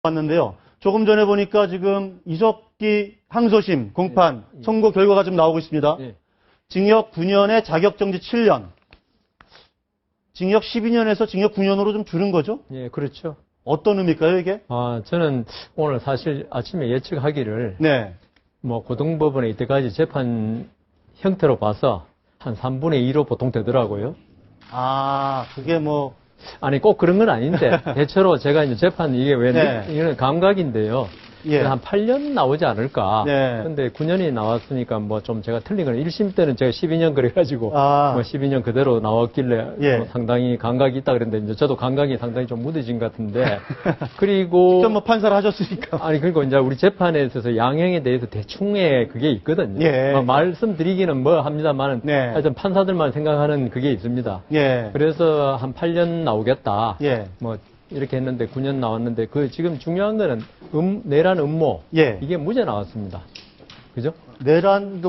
왔는데요. 조금 전에 보니까 지금 이석기 항소심 공판 선고 결과가 좀 나오고 있습니다. 징역 9년에 자격정지 7년. 징역 12년에서 징역 9년으로 좀 줄은 거죠? 예, 그렇죠. 어떤 의미일까요, 이게? 저는 오늘 사실 아침에 예측하기를 네. 뭐 고등법원에 이때까지 재판 형태로 봐서 한 3분의 2로 보통 되더라고요. 그게 뭐 아니 꼭 그런 건 아닌데 대체로 제가 이제 재판 이게 왜 네. 이거는 감각인데요. 예. 한 8년 나오지 않을까. 네. 근데 9년이 나왔으니까 뭐 좀 제가 틀린 건 1심 때는 제가 12년 그래가지고 뭐 12년 그대로 나왔길래 예. 뭐 상당히 감각이 있다 그랬는데 이제 저도 감각이 상당히 좀 무뎌진 것 같은데 그리고 직접 뭐 판사를 하셨으니까. 아니 그리고 이제 우리 재판에 있어서 양형에 대해서 대충의 그게 있거든요. 예. 뭐 말씀드리기는 뭐 합니다만은 네. 하여튼 판사들만 생각하는 그게 있습니다. 예. 그래서 한 8년 나오겠다. 예. 뭐 이렇게 했는데 9년 나왔는데 그 지금 중요한 거는 내란 음모 예. 이게 무죄 나왔습니다. 그죠? 내란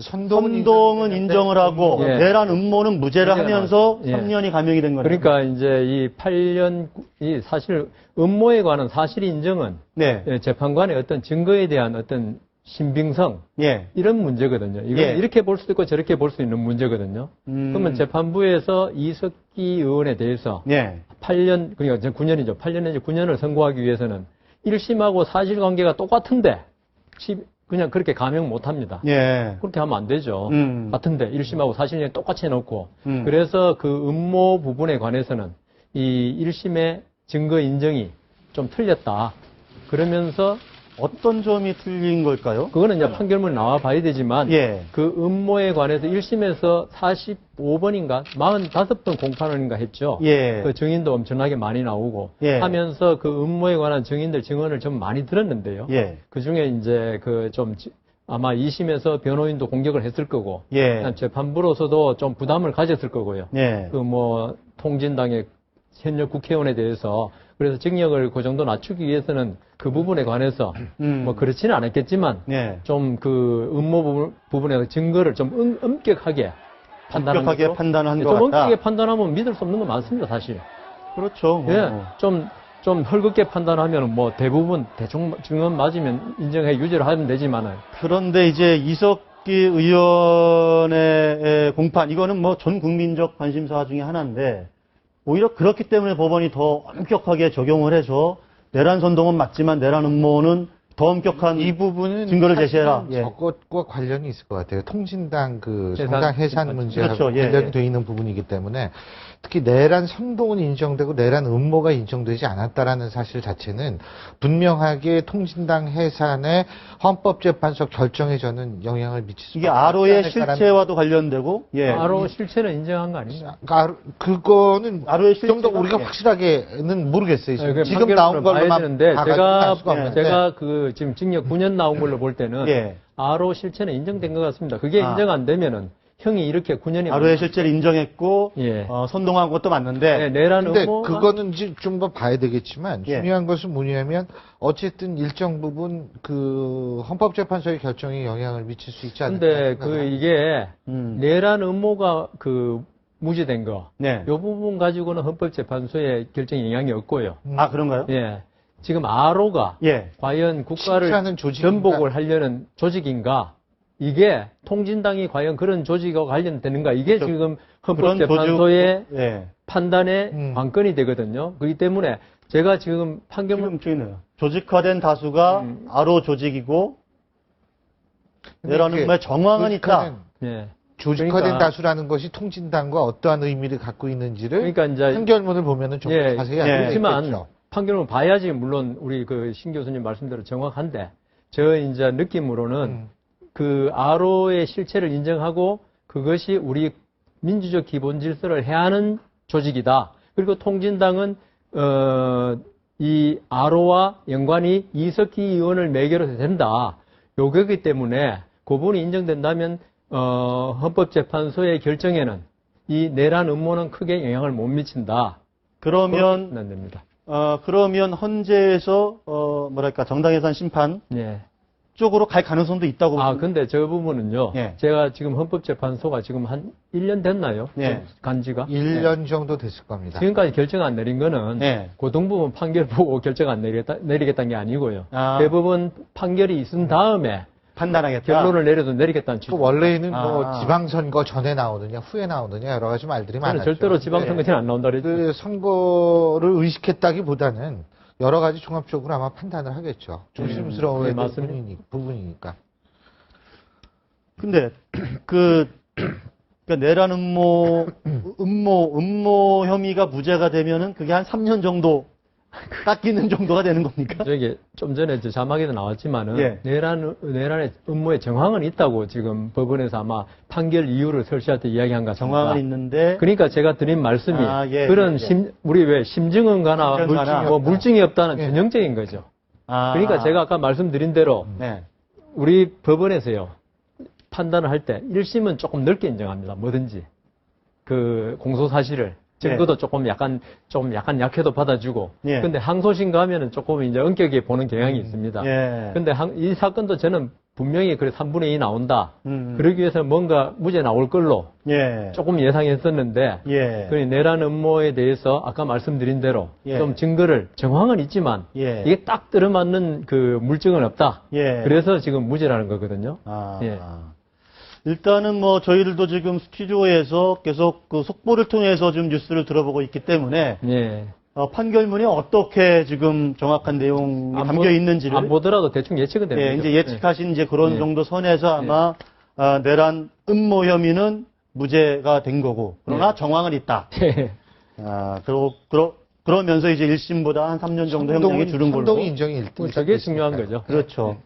선동은 인정을 하고 예. 내란 음모는 무죄를 하면서 예. 3년이 감형이 된 거네요. 그러니까 이제 이 8년 이 사실 음모에 관한 사실 인정은 네. 재판관의 어떤 증거에 대한 어떤 신빙성 예. 이런 문제거든요. 이거 예. 이렇게 볼 수도 있고 저렇게 볼 수 있는 문제거든요. 그러면 재판부에서 이석기 의원에 대해서 예. 8년 그러니까 9년이죠. 8년 내지 9년을 선고하기 위해서는 1심하고 사실관계가 똑같은데 그냥 그렇게 감형 못합니다. 예. 그렇게 하면 안 되죠. 같은데 1심하고 사실관계 똑같이 해놓고 그래서 그 음모 부분에 관해서는 이 1심의 증거 인정이 좀 틀렸다. 그러면서 어떤 점이 틀린 걸까요? 그거는 이제 판결문이 나와 봐야 되지만 예. 그 음모에 관해서 1심에서 45번인가 45번 공판원인가 했죠. 예. 그 증인도 엄청나게 많이 나오고 예. 하면서 그 음모에 관한 증인들 증언을 좀 많이 들었는데요. 예. 그 중에 이제 그 좀 아마 2심에서 변호인도 공격을 했을 거고 예. 재판부로서도 좀 부담을 가졌을 거고요. 예. 그 뭐 통진당의 현역 국회의원에 대해서 그래서 징역을 그 정도 낮추기 위해서는 그 부분에 관해서 뭐 그렇지는 않았겠지만 예. 좀 그 음모 부분에서 증거를 좀 엄격하게 판단한 엄격하게 거죠. 판단한 것 좀 같다. 엄격하게 판단하면 믿을 수 없는 거 많습니다, 사실. 그렇죠. 예, 좀 헐겁게 판단하면 뭐 대부분 대충 증언 맞으면 인정해 유죄를 하면 되지만은. 그런데 이제 이석기 의원의 공판 이거는 뭐 전 국민적 관심사 중에 하나인데 오히려 그렇기 때문에 법원이 더 엄격하게 적용을 해서 내란 선동은 맞지만 내란 음모는 더 엄격한 이 부분은 증거를 제시해라. 예. 저것과 관련이 있을 것 같아요. 통진당 그 해산. 성당 해산 문제하고 그렇죠. 예, 관련이 예. 돼 있는 부분이기 때문에 특히 내란 선동은 인정되고 내란 음모가 인정되지 않았다라는 사실 자체는 분명하게 통진당 해산의 헌법재판소 결정에 저는 영향을 미칠 수 이게 아로의 실체와도 관련되고 예. 바로 실체는 인정한 거 아닌가? 그거는 아로의 그 정도 실체가- 우리가 예. 확실하게는 모르겠어요. 네, 지금 나온 봐야 걸로만 되는데 다 알 수가 없는데. 제가 그 지금 징역 9년 나온 걸로 볼 때는 예. 아로 실체는 인정된 것 같습니다. 그게 아. 인정 안 되면은 형이 이렇게 9년이 아로의 실체를 인정했고 예. 선동한 것도 맞는데 내란 근데 음모가 그거는 좀 더 봐야 되겠지만 예. 중요한 것은 뭐냐면 어쨌든 일정 부분 그 헌법재판소의 결정에 영향을 미칠 수 있지 않을까. 근데 그 생각합니다. 이게 음. 내란 음모가 그 무죄된 거. 네. 요 부분 가지고는 헌법재판소의 결정에 영향이 없고요. 아 그런가요? 예. 지금 아로가 예. 과연 국가를 실체하는 조직인가? 전복을 하려는 조직인가? 이게 통진당이 과연 그런 조직과 관련되는가? 이게 그렇죠. 지금 그런 헌법재판소의 예. 판단의 관건이 되거든요. 그렇기 때문에 제가 지금 판결문 지금 저기네요. 조직화된 다수가 아로 조직이고 근데 내란 이게 음모에 정황은 있다. 조직화된- 예. 조직화된 그러니까- 다수라는 것이 통진당과 어떠한 의미를 갖고 있는지를 그러니까 이제 판결문을 보면은 좀 예, 자세히 예. 알수 그렇지만 있겠죠. 판결문 봐야지 물론 우리 그 신 교수님 말씀대로 정확한데 저 이제 느낌으로는 그 아로의 실체를 인정하고 그것이 우리 민주적 기본 질서를 해하는 조직이다. 그리고 통진당은 이 아로와 연관이 이석기 의원을 매개로 해서 된다. 요거기 때문에 그 부분이 인정된다면 헌법재판소의 결정에는 이 내란 음모는 크게 영향을 못 미친다. 그러면 안 됩니다. 그러면 헌재에서 뭐랄까 정당해산 심판 예. 쪽으로 갈 가능성도 있다고. 근데 저 부분은요. 예. 제가 지금 헌법재판소가 지금 한 1년 됐나요? 예. 간지가? 1년 정도 됐을 겁니다. 지금까지 결정 안 내린 거는 예. 고등법원 판결 보고 결정 안 내리겠다는 게 아니고요. 아. 대법원 판결이 있은 다음에 판단하겠다. 결론을 내려도 내리겠다는 취지. 그 원래는 아. 뭐 지방선거 전에 나오느냐 후에 나오느냐 여러 가지 말들이 저는 많았죠. 절대로 지방선거제는 안 나온다 그랬죠. 그 선거를 의식했다기보다는 여러 가지 종합적으로 아마 판단을 하겠죠. 조심스러워야 네, 될 맞습니다. 부분이니까. 근데 그러니까 내란 음모 혐의가 무죄가 되면은 그게 한 3년 정도 깎이는 정도가 되는 겁니까? 저기 좀 전에 저 자막에도 나왔지만은 예. 내란의 음모의 정황은 있다고 지금 법원에서 아마 판결 이유를 설치할 때 이야기한 것 같습니다. 정황은 있는데 그러니까 제가 드린 말씀이 예, 그런 예. 우리 왜 심증언가나 심증언가나 물증이 없다는 예. 전형적인 거죠. 아. 그러니까 제가 아까 말씀드린 대로 네. 우리 법원에서요 판단을 할 때 1심은 조금 넓게 인정합니다. 뭐든지 그 공소 사실을 증거도 조금 약간 약해도 받아주고. 예. 근데 항소심 가면은 조금 이제 엄격하게 보는 경향이 있습니다. 예. 근데 이 사건도 저는 분명히 그래 3분의 2 나온다. 음. 그러기 위해서는 뭔가 무죄 나올 걸로 예. 조금 예상했었는데. 예. 그 내란 음모에 대해서 아까 말씀드린 대로 예. 좀 증거를 정황은 있지만 예. 이게 딱 들어맞는 그 물증은 없다. 예. 그래서 지금 무죄라는 거거든요. 아. 예. 일단은 뭐 저희들도 지금 스튜디오에서 계속 그 속보를 통해서 좀 뉴스를 들어보고 있기 때문에 예. 판결문이 어떻게 지금 정확한 내용이 담겨 있는지를 안 보더라도 대충 예측은 됩니다. 이제 예측하신 이제 그런 예. 정도 선에서 아마 내란 음모 혐의는 무죄가 된 거고 그러나 정황은 있다. 예. 그러면서 이제 1심보다 한 3년 정도 형량이 줄은 걸로. 선동 인정이 1등. 저게 중요한 거죠. 그렇죠.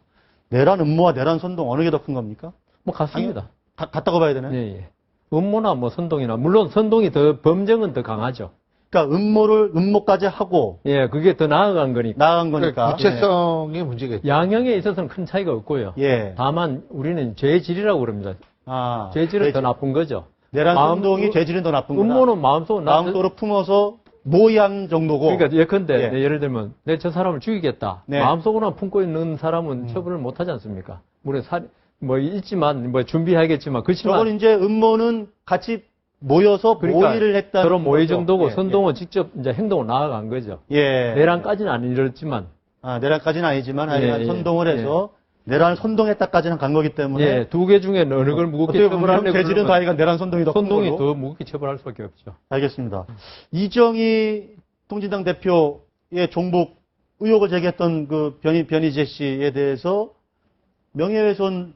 내란 음모와 내란 선동 어느 게 더 큰 겁니까? 뭐 같습니다. 같다고 봐야 되나요? 예, 예. 음모나 뭐 선동이나 물론 선동이 더 범정은 더 강하죠. 그러니까 음모까지 하고 예, 그게 더 나아간 거니까. 나아간 거니까. 구체성의 문제겠죠. 양형에 있어서는 큰 차이가 없고요. 예. 다만 우리는 죄질이라고 그럽니다. 아, 죄질은 더 나쁜 거죠. 내란 선동이 죄질은 더 나쁜 거다. 음모는 마음속으로 품어서 모의한 정도고. 그러니까 예컨대 예. 예를 들면 내 저 사람을 죽이겠다. 네. 마음속으로만 품고 있는 사람은 처벌을 못 하지 않습니까? 물론 뭐 있지만 뭐 준비하겠지만 그렇지만 저건 이제 음모는 같이 모여서 그러니까 모의를 했다는 그런 모의 거죠. 정도고 예, 선동은 직접 이제 행동으로 나아간 거죠. 예. 내란까지는 안 이렇지만 내란까지는 아니지만 하여간 예, 예. 선동을 해서 내란을 선동했다까지는 간 거기 때문에 예, 두 개 중에 어느 걸 무겁게 어떻게 처벌하려고 보면 죄질은 그러면 다이가 내란 선동이 더 큰 선동이 걸로. 더 무겁게 처벌할 수밖에 없죠. 알겠습니다. 이정희 통진당 대표의 종북 의혹을 제기했던 그 변희재 씨에 대해서 명예훼손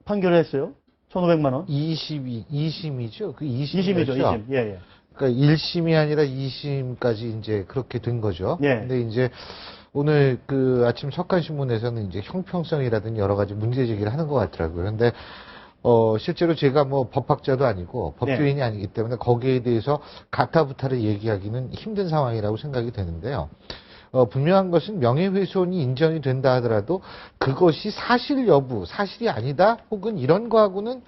판결을 했어요. 1,500만 원. 2심이죠. 그 2심이죠, 2심. 예, 예. 그러니까 1심이 아니라 2심까지 이제 그렇게 된 거죠. 예. 근데 이제 오늘 그 아침 석간신문에서는 이제 형평성이라든지 여러 가지 문제 제기를 하는 것 같더라고요. 근데 실제로 제가 뭐 법학자도 아니고 법조인이 아니기 때문에 거기에 대해서 가타부타를 얘기하기는 힘든 상황이라고 생각이 되는데요. 분명한 것은 명예훼손이 인정이 된다 하더라도 그것이 사실 여부, 사실이 아니다 혹은 이런 거하고는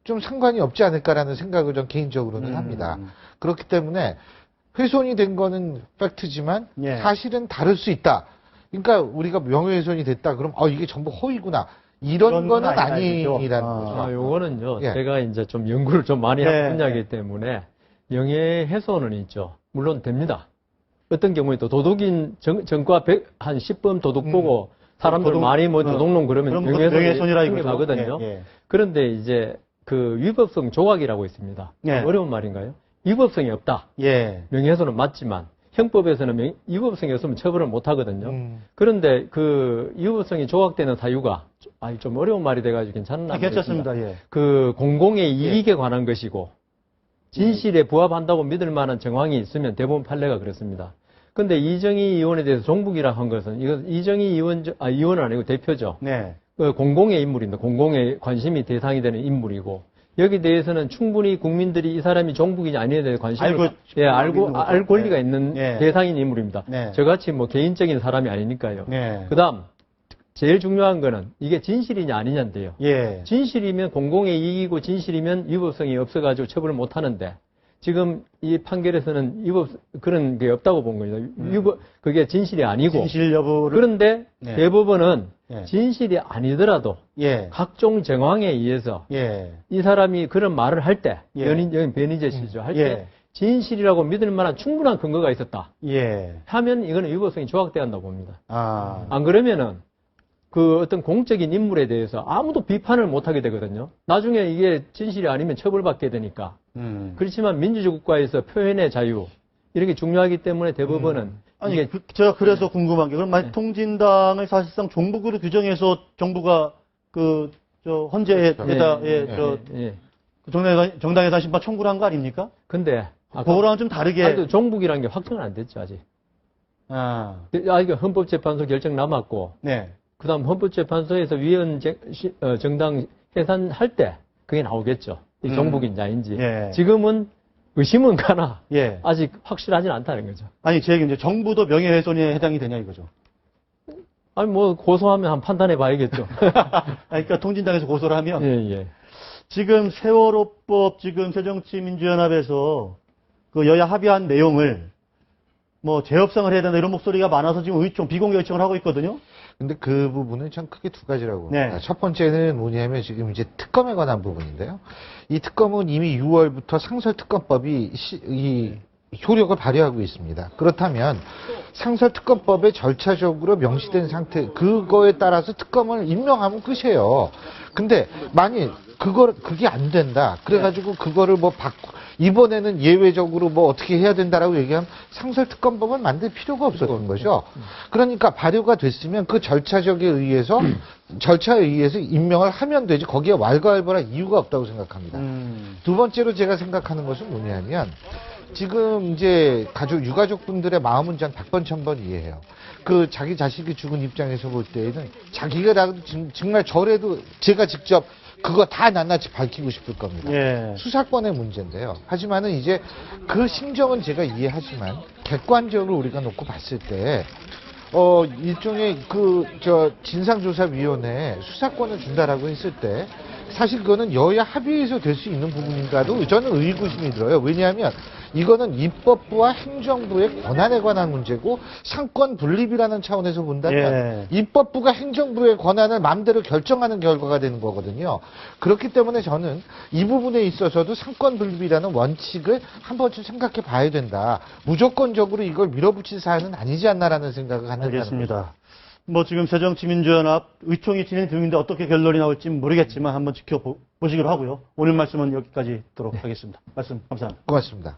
좀 상관이 없지 않을까라는 생각을 전 개인적으로는 합니다. 그렇기 때문에 훼손이 된 거는 팩트지만 예. 사실은 다를 수 있다. 그러니까 우리가 명예훼손이 됐다 그럼 이게 전부 허위구나. 이런 그런 건 거는 아니죠. 아니라는 거죠. 요거는요, 예. 제가 이제 좀 연구를 좀 많이 네. 한 분야이기 때문에 명예훼손은 있죠. 물론 됩니다. 어떤 경우에도 도둑인 전과 한 10번 도둑 보고 사람들 도둑, 많이 뭐 도둑놈 그러면 그럼 명예훼손이라 이거죠. 생겨나거든요. 예, 예. 그런데 이제 그 위법성 조각이라고 있습니다. 예. 어려운 말인가요? 위법성이 없다. 예. 명예훼손은 맞지만 형법에서는 위법성이 없으면 처벌을 못 하거든요. 그런데 그 위법성이 조각되는 사유가 좀 어려운 말이 돼가지고 괜찮나? 괜찮습니다. 예. 그 공공의 이익에 관한 것이고 진실에 부합한다고 믿을 만한 정황이 있으면 대부분 판례가 그렇습니다. 근데 이정희 의원에 대해서 종북이라 한 것은 이건 이정희 의원은 아니고 대표죠. 네. 그 공공의 인물입니다. 공공의 관심이 대상이 되는 인물이고 여기 대해서는 충분히 국민들이 이 사람이 종북이냐 아니냐에 대해 관심을 알 권리가 네. 있는 네. 대상인 인물입니다. 네. 저같이 뭐 개인적인 사람이 아니니까요. 네. 그다음 제일 중요한 거는 이게 진실이냐 아니냐인데요. 예. 진실이면 공공의 이익이고 진실이면 위법성이 없어가지고 처벌을 못 하는데 지금 이 판결에서는 그런 게 없다고 본 거죠. 그게 진실이 아니고. 진실 여부를. 그런데 네. 대법원은 예. 진실이 아니더라도 예. 각종 정황에 의해서 예. 이 사람이 그런 말을 할 때, 예. 변희재 씨죠. 할 때 예. 진실이라고 믿을 만한 충분한 근거가 있었다. 예. 하면 이거는 유보성이 조각돼야 한다고 봅니다. 아. 안 그러면은 그 어떤 공적인 인물에 대해서 아무도 비판을 못 하게 되거든요. 나중에 이게 진실이 아니면 처벌받게 되니까. 그렇지만 민주주의 국가에서 표현의 자유 이런 게 중요하기 때문에 대법원은 아니, 이게 제가 그래서 궁금한 게, 그럼 만약 통진당을 사실상 종북으로 규정해서 정부가 헌재에다, 그렇죠. 정당 예산 심판 청구를 한 거 아닙니까? 근데 그거랑은 좀 다르게. 아직도 종북이라는 게 확정은 안 됐죠, 아직. 아직 헌법재판소 결정 남았고, 네. 그 다음 헌법재판소에서 위헌 정당 해산할 때 그게 나오겠죠. 이 종북인지 아닌지. 예. 지금은 의심은 가나 예. 아직 확실하지는 않다는 거죠. 아니, 제 얘기는 이제 정부도 명예훼손에 해당이 되냐 이거죠. 아니 뭐 고소하면 한 판단해 봐야겠죠. 그러니까 통진당에서 고소를 하면. 예, 예. 지금 세월호법 지금 새정치민주연합에서 그 여야 합의한 내용을 뭐 재협상을 해야 된다 이런 목소리가 많아서 지금 비공개 요청을 하고 있거든요. 근데 그 부분은 전 크게 두 가지라고 네. 봅니다. 첫 번째는 뭐냐면 지금 이제 특검에 관한 부분인데요. 이 특검은 이미 6월부터 상설특검법이 이 효력을 발휘하고 있습니다. 그렇다면 상설특검법에 절차적으로 명시된 상태, 그거에 따라서 특검을 임명하면 끝이에요. 근데 만일 그게 안 된다. 그래가지고 그거를 이번에는 예외적으로 어떻게 해야 된다라고 얘기하면 상설특검법을 만들 필요가 없었던 거죠. 그러니까 발효가 됐으면 그 절차에 의해서 임명을 하면 되지. 거기에 왈가왈부할 이유가 없다고 생각합니다. 두 번째로 제가 생각하는 것은 뭐냐면 지금 이제 유가족분들의 마음은 전 100번 1000번 이해해요. 자기 자식이 죽은 입장에서 볼 때에는 자기가 정말 저래도 제가 직접 그거 다 낱낱이 밝히고 싶을 겁니다. 예. 수사권의 문제인데요. 하지만은 이제 그 심정은 제가 이해하지만 객관적으로 우리가 놓고 봤을 때 일종의 진상조사위원회에 수사권을 준다라고 했을 때 사실 그거는 여야 합의해서 될 수 있는 부분인가도 저는 의구심이 들어요. 왜냐하면 이거는 입법부와 행정부의 권한에 관한 문제고 상권 분립이라는 차원에서 본다면 입법부가 행정부의 권한을 마음대로 결정하는 결과가 되는 거거든요. 그렇기 때문에 저는 이 부분에 있어서도 상권 분립이라는 원칙을 한 번쯤 생각해 봐야 된다. 무조건적으로 이걸 밀어붙일 사안은 아니지 않나라는 생각을 갖는다는 거죠. 알겠습니다. 지금 새정치민주연합 의총이 진행 중인데 어떻게 결론이 나올지 모르겠지만 한번 지켜보시기로 하고요. 오늘 말씀은 여기까지 듣도록 하겠습니다. 말씀 감사합니다. 고맙습니다.